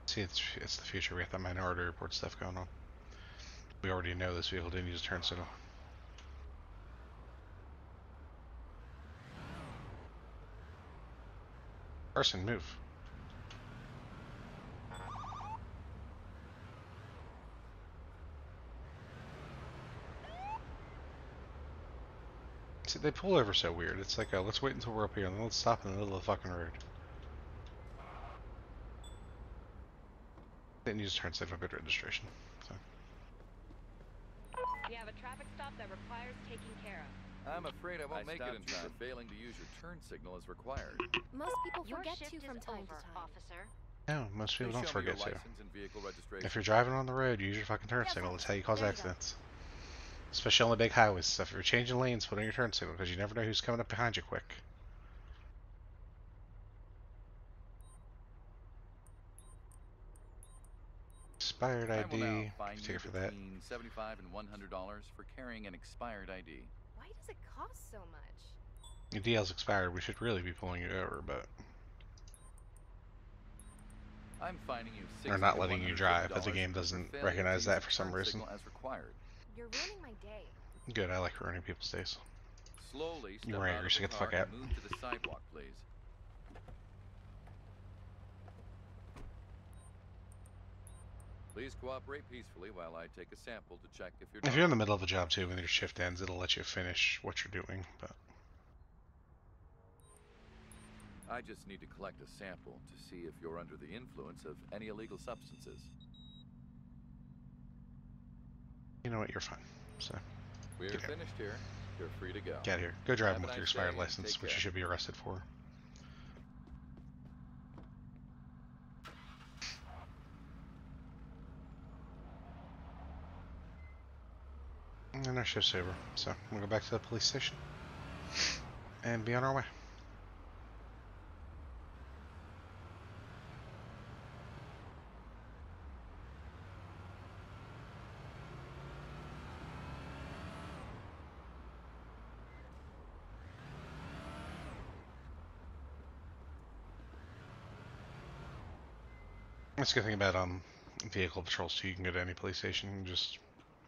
See, it's the future. We have that minority report stuff going on. We already know this vehicle didn't use a turn signal. Person, move. See, they pull over so weird. It's like, let's wait until we're up here and then let's stop in the middle of the fucking road. Didn't use turn signal, good registration. So. We have a traffic stop that requires taking care of. I'm afraid I won't make it in stopped you time. for Failing to use your turn signal as required. Most people Your forget shift to is from time over, to time. officer. No, most people Please don't show me your forget to. license and vehicle registration. If you're driving on the road, use your fucking turn Yes, signal. That's officer. how you cause There you go. accidents. Especially on the big highways and stuff. If you're changing lanes, put on your turn signal because you never know who's coming up behind you quick. Expired I will now ID. fine you Ticket for that. between $75 and $100 for carrying an expired ID. Why does it cost so much? Your DL's expired. We should really be pulling you over, but I'm fining you Or $60 not to letting you $150 drive, but the game for doesn't failure recognize to that use for the some turn reason. signal as required. You're ruining my day. good. I like ruining people's days. Slowly You step were out angry, of so the get the fuck car out. and move to the sidewalk, please. Please cooperate peacefully while I take a sample to check if you're If you're in the middle of a job too, when your shift ends, it'll let you finish what you're doing. But I just need to collect a sample to see if you're under the influence of any illegal substances. you know what? You're fine. So We're Get out. finished here. You're free to go. get out of here. Go driving Have a with your nice expired day. license, Take which you care. should be arrested for. And our shift's over, so we'll go back to the police station and be on our way. That's a good thing about vehicle patrols too. You can go to any police station and just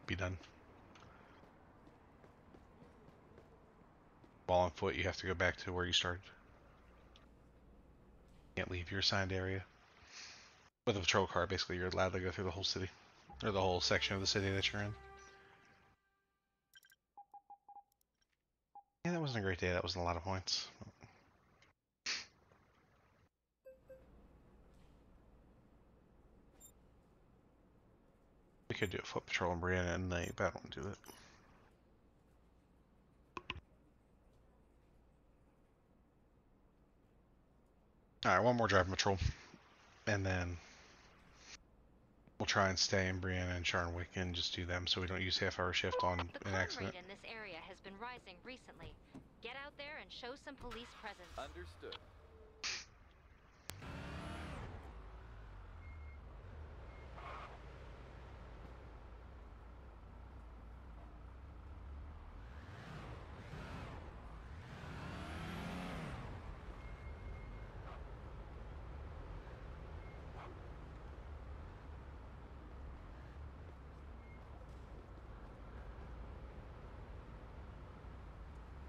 be done. While on foot, you have to go back to where you started. Can't leave your assigned area. With a patrol car, basically, you're allowed to go through the whole city. Or the whole section of the city that you're in. Yeah, that wasn't a great day. That wasn't a lot of points. We could do a foot patrol in Brianna at night, but I don't do it. Alright, one more driving patrol. And then we'll try and stay in Brianna and Charnwick and just do them so we don't use half-hour shift on The an crime accident. rate in this area has been rising recently. Get out there and show some police presence. Understood.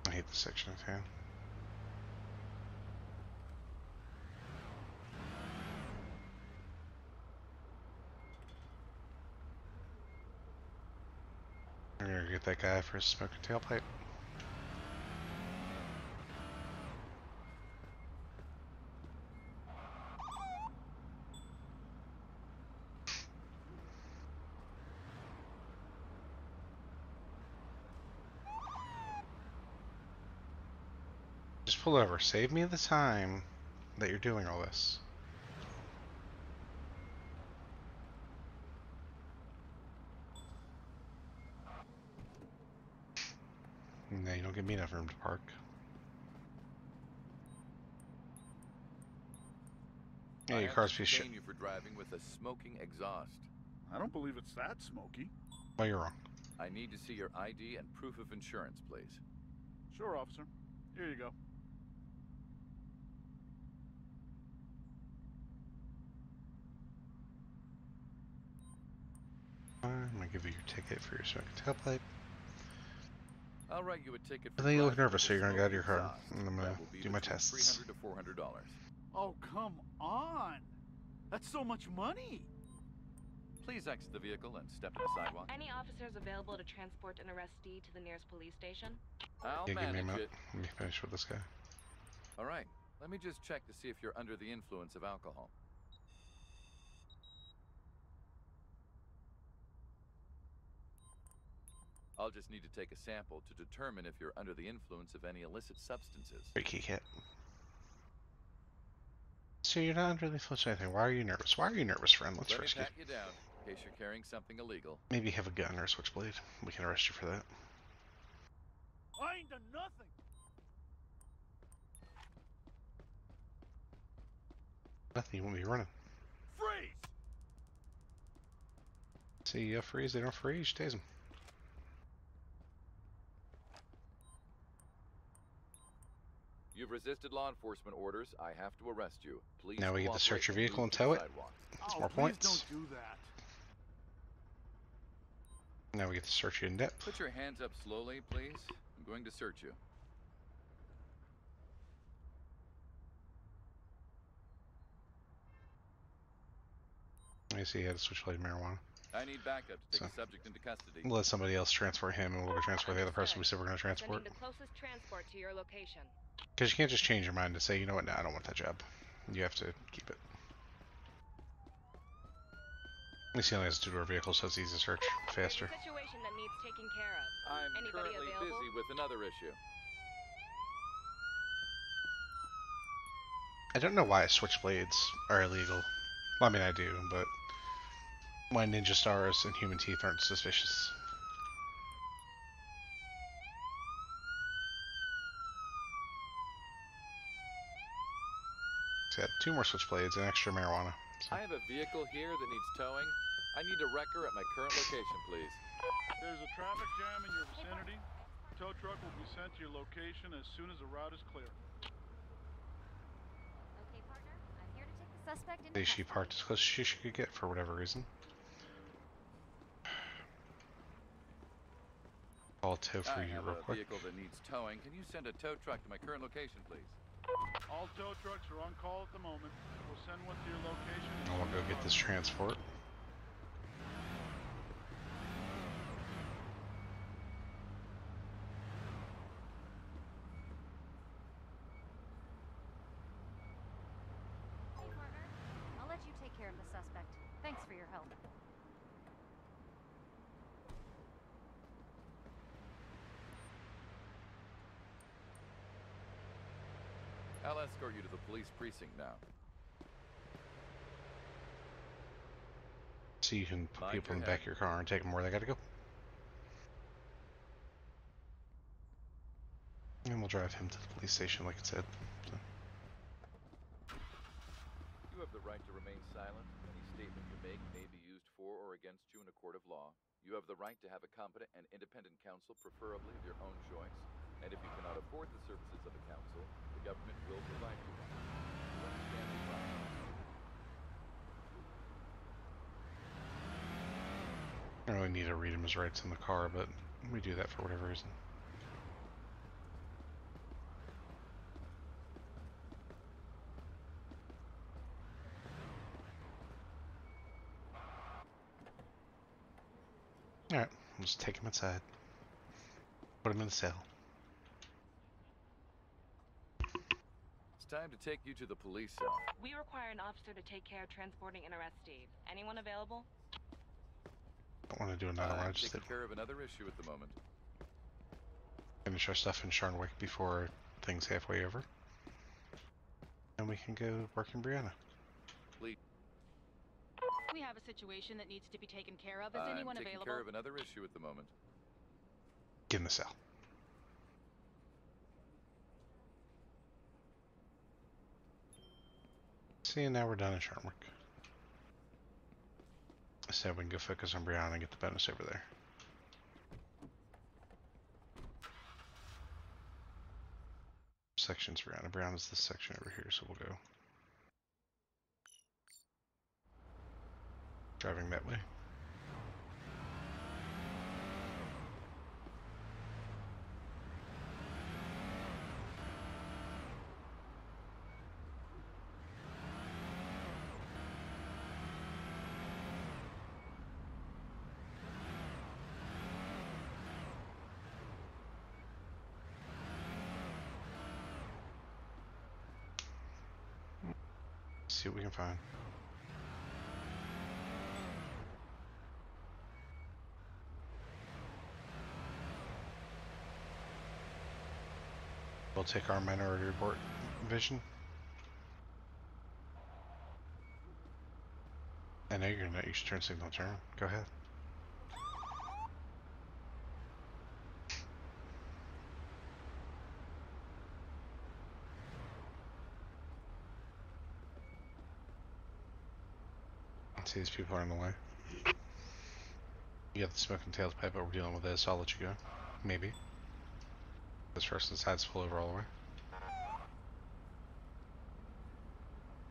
I hate this section of town. I'm gonna get that guy for his smoking tailpipe. Just pull over. Save me the time that you're doing all this. No, you don't give me enough room to park. Yeah, your car's piece of shit. I have to detain you for driving with a smoking exhaust. I don't believe it's that smoky. Well, you're wrong. I need to see your ID and proof of insurance, please. Sure, officer. Here you go. I'm gonna give you your ticket for your smoking tailpipe. I'll write you a ticket. I think you look nervous, so you're gonna get out of your car. And I'm gonna do my tests. $300 to $400. Oh, come on. That's so much money. Please exit the vehicle and step to the sidewalk. Any officers available to transport an arrestee to the nearest police station? I'll Yeah, give me a manage minute. it. Let me finish with this guy. All right. Let me just check to see if you're under the influence of alcohol. I'll just need to take a sample to determine if you're under the influence of any illicit substances. Great key kit. So you're not under the influence of anything. Why are you nervous? Why are you nervous, friend? Let's Let me risk it. pat you down in case you're carrying something illegal. Maybe have a gun or a switchblade. We can arrest you for that. I ain't done nothing. Nothing. You won't be running. Freeze! See, freeze. They don't freeze. Tase them. You've resisted law enforcement orders. I have to arrest you. Please. Now we get to search your cooperate vehicle move and to the tow it? sidewalk. That's Oh, more please points. don't do that. Now we get to search you in depth. Put your hands up slowly, please. I'm going to search you. I see you had a switchblade marijuana. I need backup to take So- the subject into custody. We'll let somebody else transport him, and we'll go transport the other person we said we're going to transport. Sending the closest transport to your location. Because you can't just change your mind and say, you know what, no, I don't want that job. You have to keep it. At least he only has a two-door vehicle, so it's easy to search faster. There's a situation that needs taking care of. I'm Anybody currently available? busy with another issue. I don't know why switchblades are illegal. Well, I mean, I do, but why ninja stars and human teeth aren't suspicious. So I had 2 more switchblades and extra marijuana. So. I have a vehicle here that needs towing. I need a wrecker at my current location, please. There's a traffic jam in your vicinity. Tow truck will be sent to your location as soon as the route is clear. Okay, partner. I'm here to take the suspect into She custody. parked as close as she could get for whatever reason. I'll tow for I you have real a quick. vehicle that needs towing. Can you send a tow truck to my current location, please? All tow trucks are on call at the moment. We'll send one to your location. I want to go get this transport. Hey, partner. I'll let you take care of the suspect. Thanks for your help. I'll escort you to the police precinct now. So you can put Mind people your in the back of head. your car and take them where they gotta go. And we'll drive him to the police station like it said. So. You have the right to remain silent. Any statement you make may be used for or against you in a court of law. You have the right to have a competent and independent counsel, preferably of your own choice. And if you cannot afford the services of a counsel, the government will provide you one. You understand these rights? I don't really need to read him his rights in the car, but we do that for whatever reason. Alright, we'll just take him inside. Put him in the cell. It's time to take you to the police cell. We require an officer to take care of transporting an arrestee. Anyone available? Don't want to do another one. I I'm just taking care of another issue at the moment. finish our stuff in Sharnwick before things halfway over. And we can go work in Brianna. Please. We have a situation that needs to be taken care of. Is I'm anyone taking available? care of another issue at the moment. Get in the cell. See, now we're done in Sharnwick. So we can go focus on Brianna and get the bonus over there. Section's Brianna. Brianna's this section over here, so we'll go. Driving that way. See what we can find. We'll take our minority report vision. I know you're not used to turn signal turn. Go ahead. See, these people are in the way. You got the smoking tailpipe, but we're dealing with this. I'll let you go. Maybe. This person's side's full over all the way.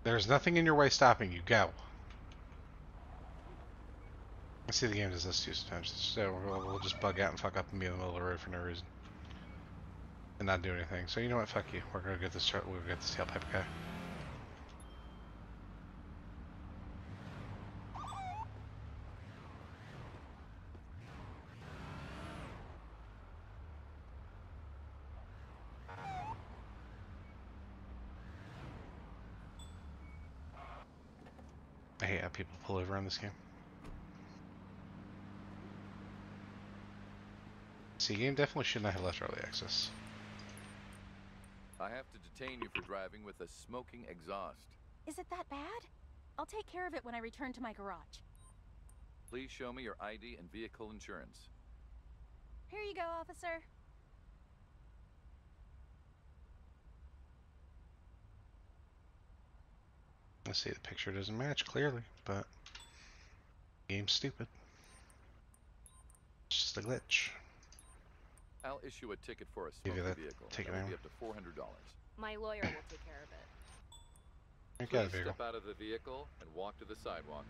There's nothing in your way stopping you. Go. I see the game does this too sometimes. So we'll just bug out and fuck up and be in the middle of the road for no reason. And not do anything. So you know what? Fuck you. We're gonna get this. We'll get this tailpipe guy. I hate how people pull over in this game. See, game definitely should not have left early access. I have to detain you for driving with a smoking exhaust. Is it that bad? I'll take care of it when I return to my garage. Please show me your ID and vehicle insurance. Here you go, officer. I see the picture doesn't match clearly, but game's stupid. It's just a glitch. I'll issue a ticket for a Give you smoking that vehicle. ticket That will now. be up to $400. My lawyer will take care of it. I got a Please vehicle. step out of the vehicle and walk to the sidewalk.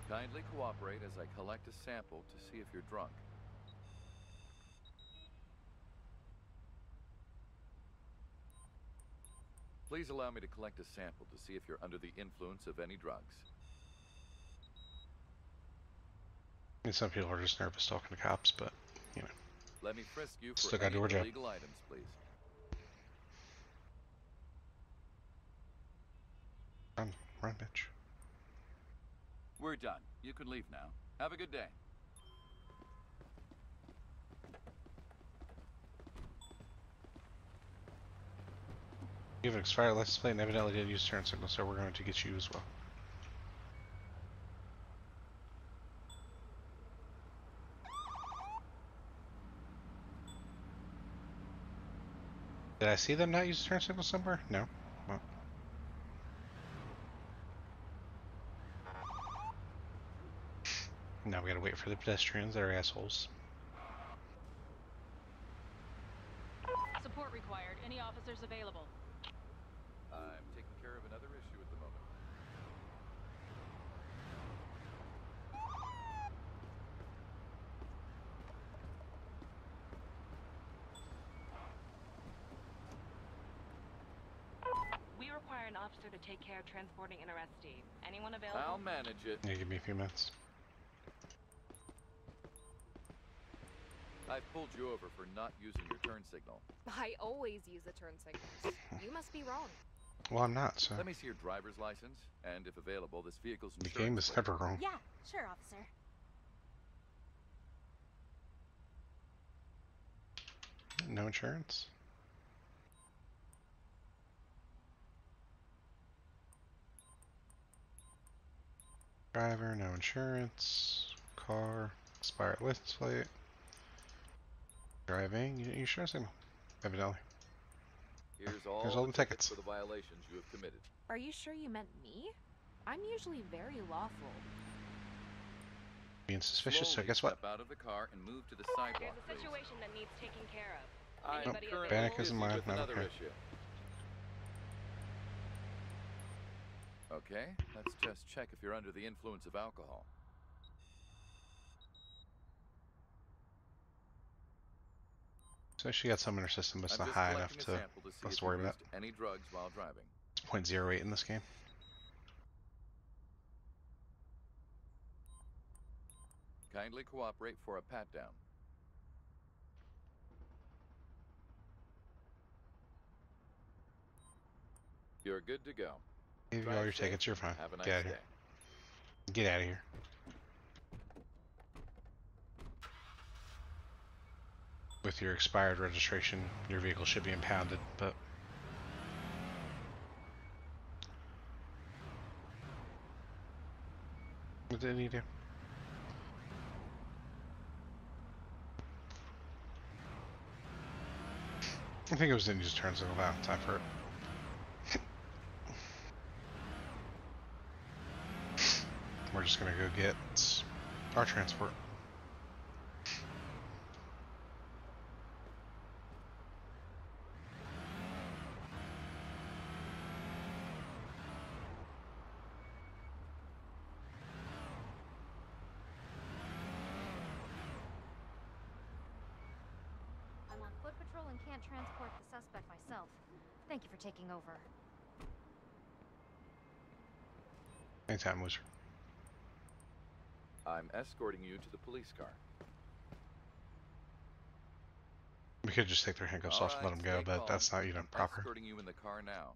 Kindly cooperate as I collect a sample to see if you're drunk. Please allow me to collect a sample to see if you're under the influence of any drugs. I mean, some people are just nervous talking to cops, but, you know. Let me frisk you for Still gotta any do our job. illegal items, please. Run, bitch. We're done. You can leave now. Have a good day. You have an expired license plate and evidently didn't use turn signal, so we're going to get you as well. Did I see them not use turn signal somewhere? No. Well. Now we gotta wait for the pedestrians that are assholes. Support required. Any officers available? I'm taking care of another issue at the moment. We require an officer to take care of transporting an arrestee. Anyone available? I'll manage it. Yeah, give me a few minutes. I pulled you over for not using your turn signal. I always use the turn signals. You must be wrong. Well, I'm not, so. Let me see your driver's license, and if available, this vehicle's The insurance game is plate. never wrong. Yeah, sure, officer. No insurance? Driver, no insurance. Car, expired license plate. Driving, you sure signal. Evidently. Here's all, Here's all the tickets. for the violations you have committed. Are you sure you meant me? I'm usually very lawful. Being suspicious, so Slowly guess what? Step out of the car and move to the sidewalk, There's a please. situation that needs taking care of. I'm Anybody currently available? Panic isn't busy mine, with I don't another care. issue. Okay, let's just check if you're under the influence of alcohol. So she got some in her system, but it's I'm not just high enough collecting a to sample to see us if to worry you've about. used any drugs while driving. It's 0.08 in this game. Kindly cooperate for a pat-down. You're good to go. Give you Drive all your safe tickets, you're fine. and have a nice Get out of day. here. Get out of here. With your expired registration, your vehicle should be impounded, but... What did he do? I think it was didn't use turn signal now. Time for it. We're just gonna go get our transport. I'm on foot patrol and can't transport the suspect myself. Thank you for taking over. Anytime, loser. I'm escorting you to the police car. We could just take their handcuffs off and let them go, stay but calm. that's not, you know, I'm proper. escorting you in the car now.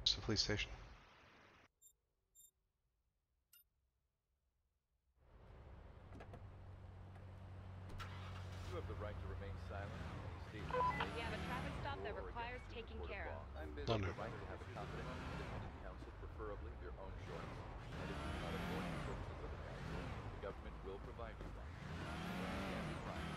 It's the police station. You have the right to remain silent. Any statement We have a traffic stop that or requires against taking the court care law. of. I'm busy Oh, with no. the right to have a competent, independent counsel, preferably of your own choice. And if you cannot afford the services of a counsel, the government will provide you one. Stand your right.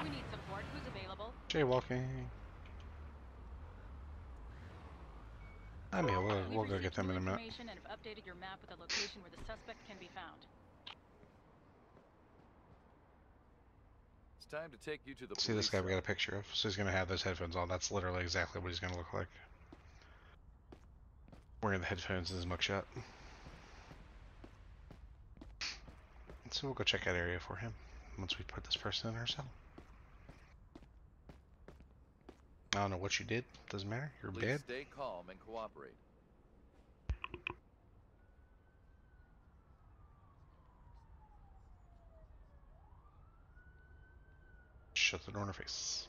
We need support. Who's available? Jaywalking. I mean, we'll go We've get them in a received new minute. information and have updated your map with the location where the suspect can be found. It's time to take you to the See this police guy we got a cell. picture of. So he's gonna have those headphones on. That's literally exactly what he's gonna look like. Wearing the headphones in his mugshot. So we'll go check that area for him once we put this person in our cell. I don't know what you did. Doesn't matter. You're Please bad. stay calm and cooperate. Shut the door in her face.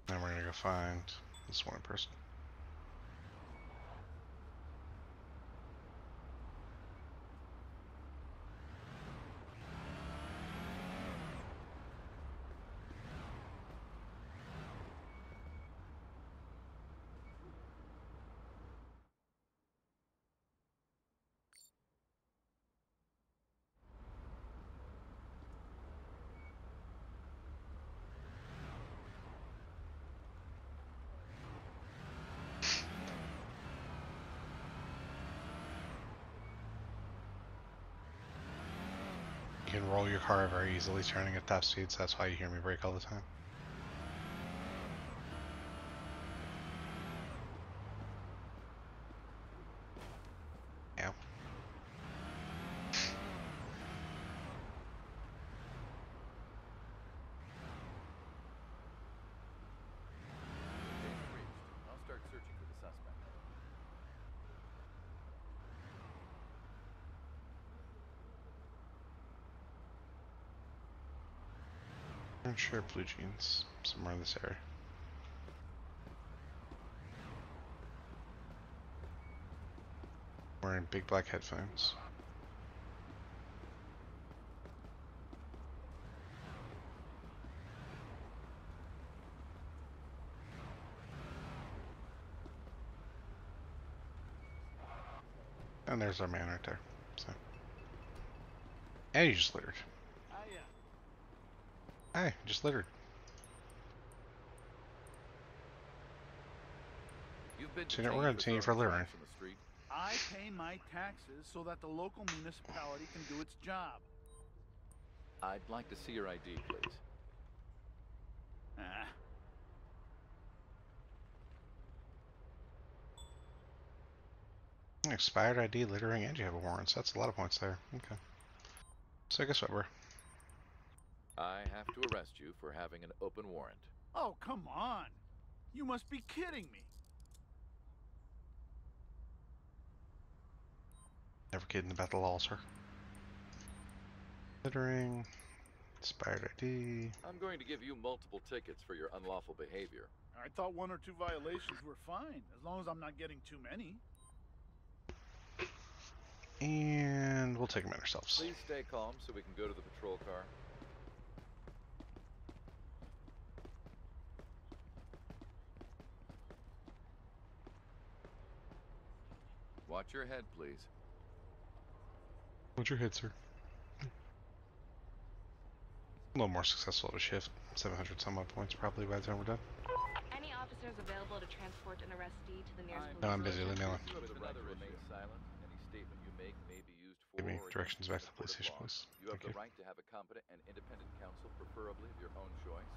Then we're gonna go find this one person. You can roll your car very easily turning at top speed, so that's why you hear me brake all the time. Yeah. Location reached. I'll start searching for the suspect. I'm sure blue jeans somewhere in this area. Wearing big black headphones. And there's our man right there. So. And you just littered. Hey, just littered. You've been So we're detained gonna detain you for throwing littering. trash on the street. I pay my taxes so that the local municipality can do its job. I'd like to see your ID, please. Ah. Expired ID, littering, and you have a warrant, so that's a lot of points there. Okay. So guess what, bro? I have to arrest you for having an open warrant. Oh, come on. You must be kidding me. Never kidding about the law, sir. Littering, expired ID. I'm going to give you multiple tickets for your unlawful behavior. I thought 1 or 2 violations were fine, as long as I'm not getting too many. And we'll take them in ourselves. Please stay calm so we can go to the patrol car. Watch your head, please. What's your hit, sir? A little more successful of a shift. 700 some odd points probably by the time we're done. Any officers available to transport an arrestee to the nearest No, I'm police busy. Leave me alone. You have the right to remain silent. Any statement you make may be used for Give me or directions against back to the you in a police court of station, please. law. You have Thank the you. right to have a competent and independent counsel, preferably of your own choice.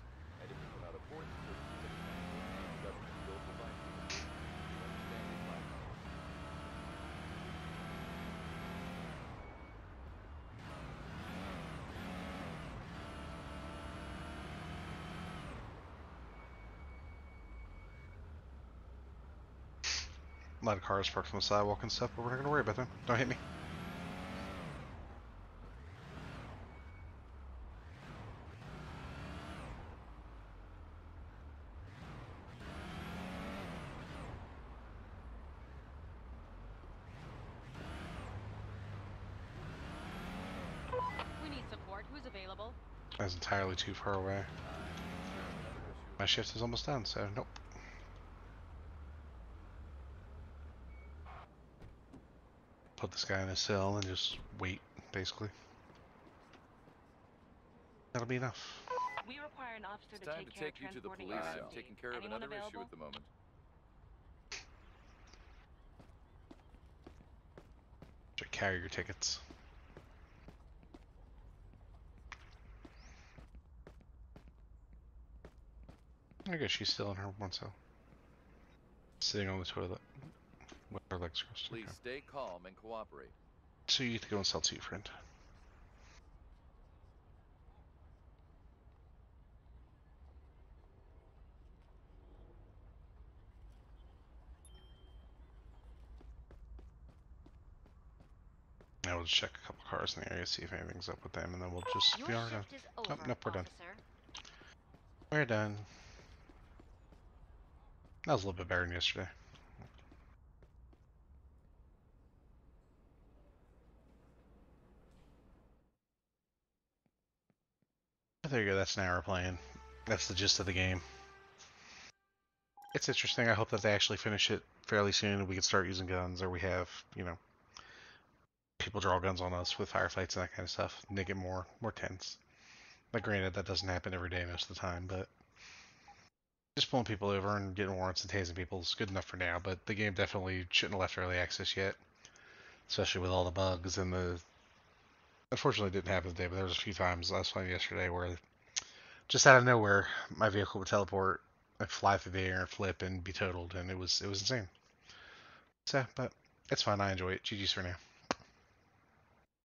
And if you cannot afford the services of a counsel, the government will provide you with one. You understand these rights? A lot of cars parked on the sidewalk and stuff, but we're not gonna worry about them. Don't hit me. We need support. Who's available? That's entirely too far away. My shift is almost done, so nope. Put this guy in a cell and just wait, basically. That'll be enough. We require an officer It's to time take to care take you of to the transporting police. an I'm arrestee. taking care of Anyone another issue available? at the moment. Should carry your tickets. I guess she's still in her one cell. Sitting on the toilet with our legs crossed. Please Okay. stay calm and cooperate. So you get to go and sell to your friend. I will just check a couple cars in the area, see if anything's up with them, and then we'll just Your be on our shift is over, nope, we're done. officer. We're done. That was a little bit better than yesterday. There you go, that's an hour playing. That's the gist of the game. It's interesting. I hope that they actually finish it fairly soon and we can start using guns, or we have, you know, people draw guns on us with firefights and that kind of stuff. Make it more tense. Like, granted, that doesn't happen every day most of the time, but just pulling people over and getting warrants and tasing people is good enough for now, but the game definitely shouldn't have left early access yet. Especially with all the bugs and the... Unfortunately, it didn't happen today, but there was a few times I was playing yesterday where just out of nowhere, my vehicle would teleport and fly through the air and flip and be totaled, and it was insane. So, but it's fine. I enjoy it. GG's for now.